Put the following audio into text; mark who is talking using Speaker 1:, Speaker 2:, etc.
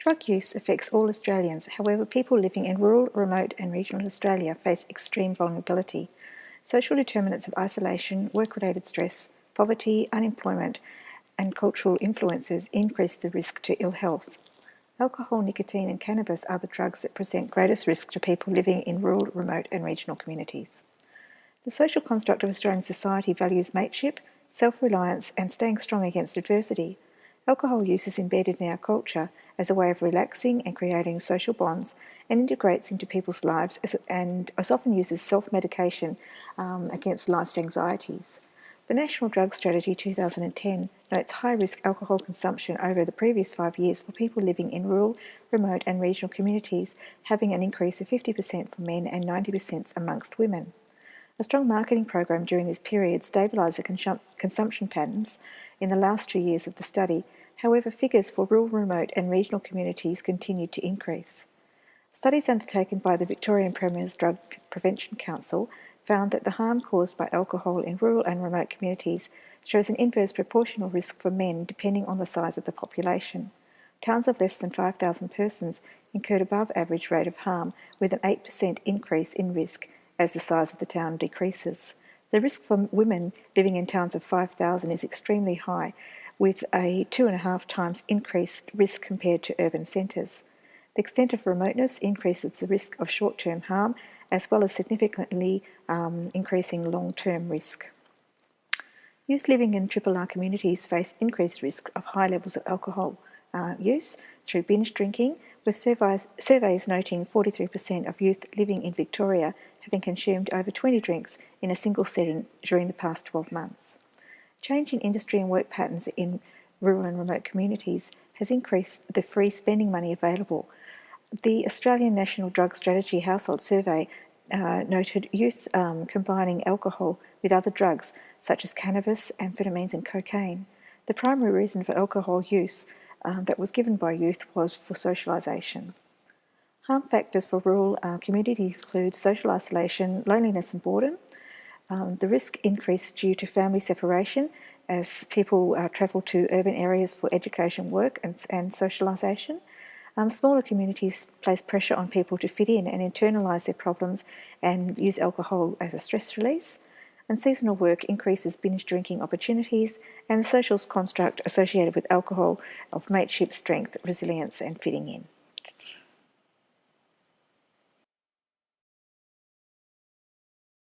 Speaker 1: Drug use affects all Australians. However, people living in rural, remote and regional Australia face extreme vulnerability. Social determinants of isolation, work-related stress, poverty, unemployment and cultural influences increase the risk to ill health. Alcohol, nicotine and cannabis are the drugs that present greatest risk to people living in rural, remote and regional communities. The social construct of Australian society values mateship, self-reliance and staying strong against adversity. Alcohol use is embedded in our culture as a way of relaxing and creating social bonds and integrates into people's lives and is often used as self-medication against life's anxieties. The National Drug Strategy 2010 notes high-risk alcohol consumption over the previous 5 years for people living in rural, remote and regional communities, having an increase of 50% for men and 90% amongst women. A strong marketing program during this period stabilised the consumption patterns in the last 2 years of the study. However, figures for rural, remote and regional communities continued to increase. Studies undertaken by the Victorian Premier's Drug Prevention Council found that the harm caused by alcohol in rural and remote communities shows an inverse proportional risk for men depending on the size of the population. Towns of less than 5,000 persons incurred above average rate of harm, with an 8% increase in risk as the size of the town decreases. The risk for women living in towns of 5,000 is extremely high, with a 2.5 times increased risk compared to urban centres. The extent of remoteness increases the risk of short-term harm, as well as significantly increasing long-term risk. Youth living in RRR communities face increased risk of high levels of alcohol use through binge drinking, with surveys noting 43% of youth living in Victoria having consumed over 20 drinks in a single setting during the past 12 months. Change in industry and work patterns in rural and remote communities has increased the free spending money available. The Australian National Drug Strategy Household Survey noted youth combining alcohol with other drugs such as cannabis, amphetamines and cocaine. The primary reason for alcohol use that was given by youth was for socialisation. Harm factors for rural communities include social isolation, loneliness and boredom. The risk increased due to family separation as people travel to urban areas for education, work and socialisation. Smaller communities place pressure on people to fit in and internalise their problems and use alcohol as a stress release. And seasonal work increases binge drinking opportunities and the social construct associated with alcohol of mateship, strength, resilience and fitting in.